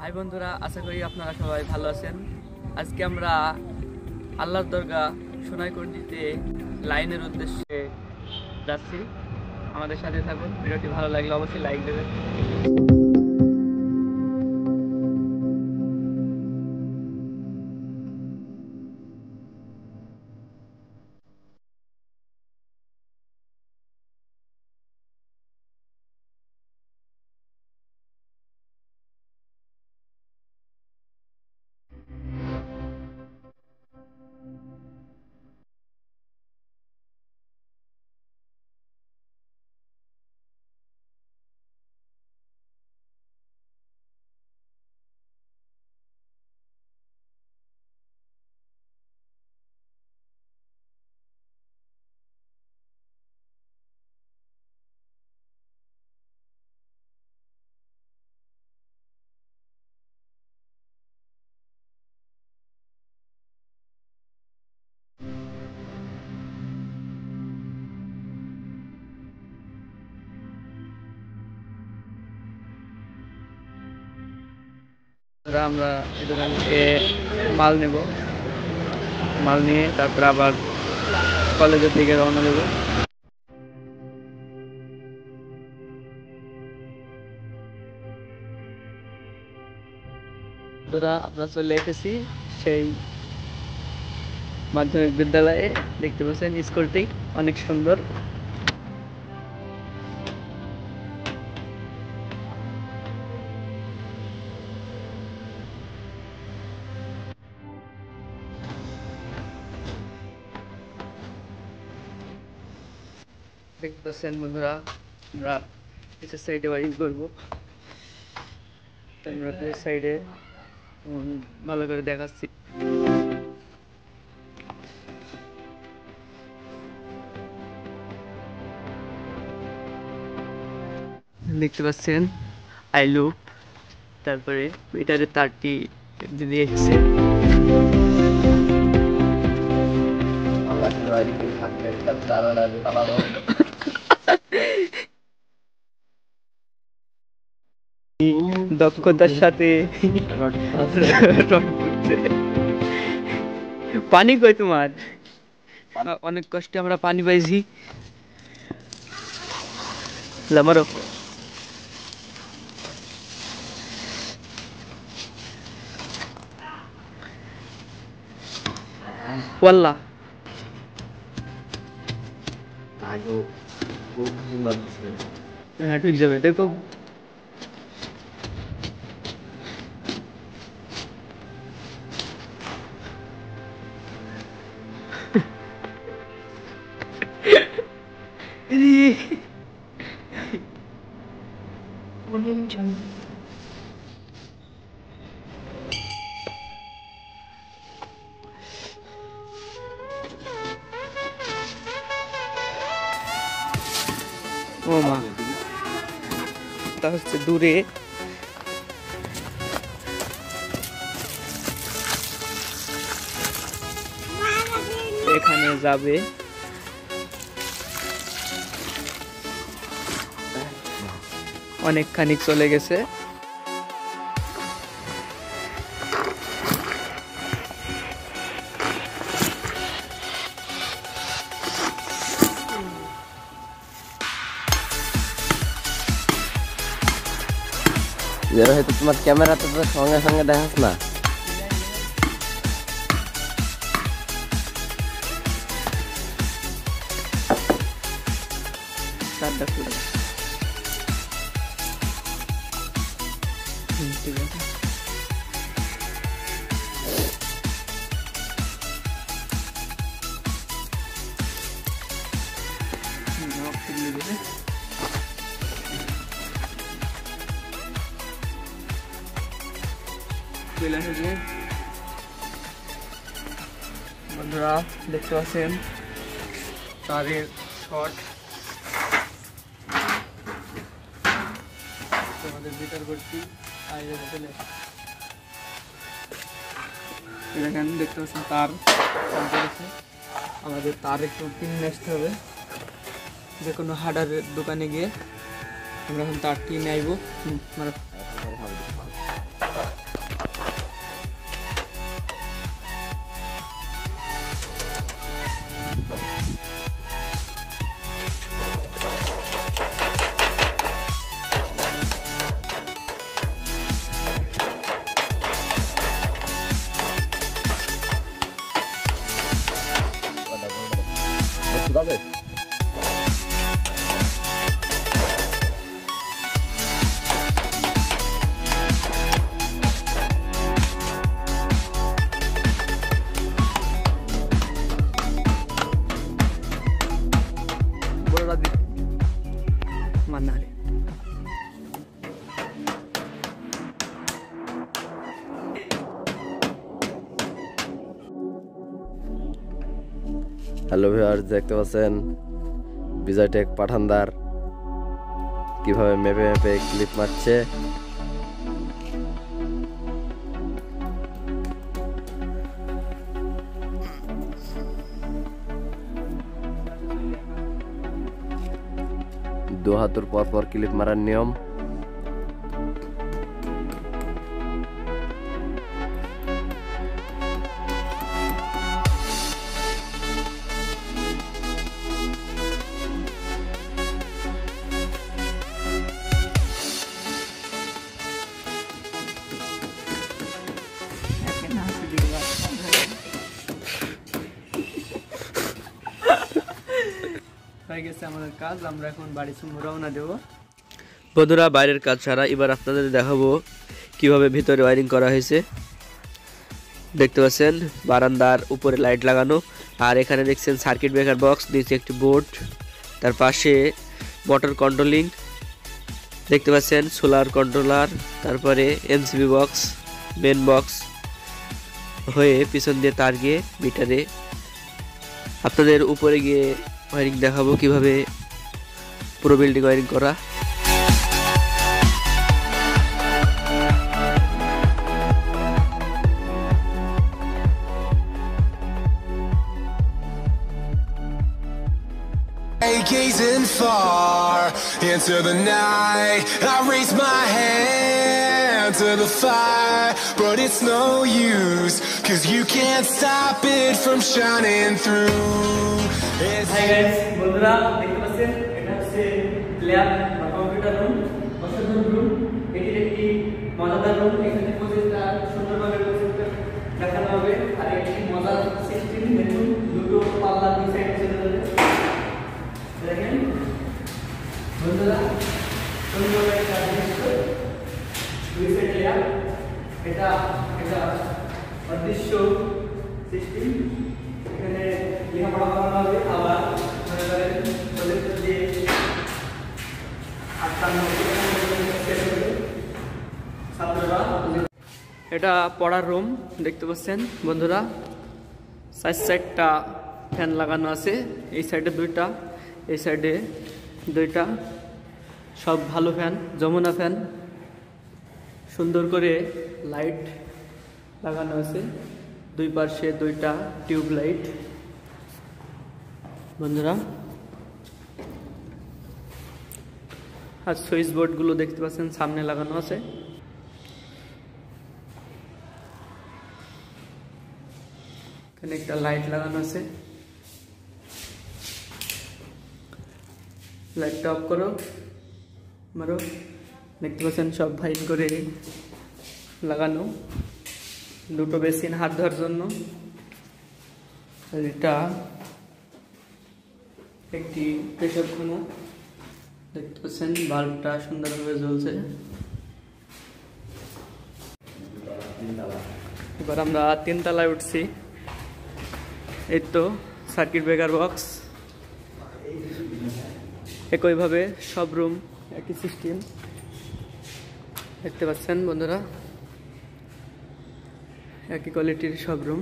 High বন্ধুরা, আশা করি আপনারা সবাই ভালো আছেন। আজকে আমরা আল্লাহর দরগা সোনাইকুণ্ডিতে লাইনের উদ্দেশ্যে যাচ্ছি। আমাদের সাথে থাকুন। ভিডিওটি ভালো লাগলে অবশ্যই লাইক দেবেন। আমরা এই দোকান থেকে মাল নেব, মাল নিয়ে তারপর আবার কলেজের দিকে রওনা দেবো। আমরা চলে এসেছি সেই মাধ্যমিক বিদ্যালয়ে। দেখতে পাচ্ছেন স্কুলটি অনেক সুন্দর। দেখতে পাচ্ছেন বন্ধুরা, আমরা নিচের সাইডে বাড়ি করবো। আমরা সাইডে ভালো করে দেখাচ্ছি। দেখতে পাচ্ছেন আই লুপ, তারপরে মিটারের তারটি দিয়ে এসেছে। দক্ষতার সাথে পানি কই তোমার? অনেক কষ্টে আমরা পানি পাইছি। লামারো ওয়াল্লাহ হ্যাঁ ঠিক যাবে। দেখো ও মা, তা হচ্ছে দূরে। এখানে যাবে অনেকখানি চলে গেছে। হয়তো তোমার ক্যামেরাতে তো সঙ্গে সঙ্গে দেখাস না। বন্ধুরা দেখতে পাচ্ছেন তারের শর্ট। তোমাদের বিটার করছি দেখেন, দেখতে পাচ্ছেন তার করেছে। আমাদের তার একটু কিনে আসতে হবে যে কোনো হার্ডওয়্যারের দোকানে গিয়ে। আমরা এখন তার কিনে আইব। হ্যালো ভিউয়ার্স, দেখতে পাচ্ছেন বিজয় টেক পাঠানদার কিভাবে মেপে মেপে ক্লিপ মারছে। দু হাতুর পর পর ক্লিপ মারার নিয়ম। হয়ে গেছে আমাদের কাজ, আমরা এখন বাড়ি রওনা দেব। বন্ধুরা, বাইরের কাজ ছাড়া এবার আপনাদের দেখাবো কিভাবে ভিতরে ওয়্যারিং করা হয়েছে। দেখতে পাচ্ছেন বারান্দার উপরে লাইট লাগানো, আর এখানে দেখছেন সার্কিট ব্রেকার বক্স, নিচে একটি বোর্ড, তার পাশে মোটর কন্ট্রোলিং, দেখতে পাচ্ছেন সোলার কন্ট্রোলার, তারপরে এমসিবি বক্স, মেন বক্স হয়ে পিছন দিয়ে তার গিয়ে মিটারে। আপনাদের উপরে গিয়ে ওয়্যারিং দেখাবো কিভাবে পুরো বিল্ডিং ওয়্যারিং করা। Gazing far into the night, I raise my hand to the fire, but it's no use, 'cause you can't stop it from shining through. Hi guys, বন্ধুরা দেখতে পাচ্ছেন এটা হচ্ছে ল্যাব বা কম্পিউটার রুম, অসাধারণ room. এটি একটি মজাদার রুম, এখানে প্রজেক্টটা সুন্দরভাবে প্রজেক্টটা দেখানো হবে। আর একটি মজার সিস্টেম দেখুন, দুটো পাল্লা দুই সাইডে চলে যাবে। দেখেন বন্ধুরা, সুন্দরভাবে একটা দুই সাইডে ল্যাব, এটা অদৃশ্য সিস্টেম। এখানে লেখাপড়া করানো হবে, আবার মনে করেন প্রজেক্টর দিয়ে ছাত্ররা। এটা পড়ার রুম দেখতে পাচ্ছেন বন্ধুরা, সাইডটা ফ্যান লাগানো আছে, এই সাইডে দুইটা, এই সাইডে দুইটা, সব ভালো ফ্যান, যমুনা ফ্যান। সুন্দর করে লাইট লাগানো আছে, দুই পাশে দুইটা টিউব লাইট বন্ধুরা। আর সুইচ বোর্ডগুলো দেখতে পাচ্ছেন সামনে লাগানো আছে। এখানে একটা লাইট লাগানো আছে, লাইটটা অফ করো মারো। দেখতে পাচ্ছেন সব ফাইন করে লাগানো, দুটো বেসিন হাত ধোয়ার জন্য। এটা একটি পেশাবখানা, দেখতে পাচ্ছেন বাল্বটা সুন্দরভাবে জ্বলছে। এবার আমরা 3 তলায় উঠছি। এই তো সার্কিট ব্রেকার বক্স, একইভাবে সব রুম একই সিস্টেম দেখতে পাচ্ছেন বন্ধুরা, একই কোয়ালিটির সব রুম।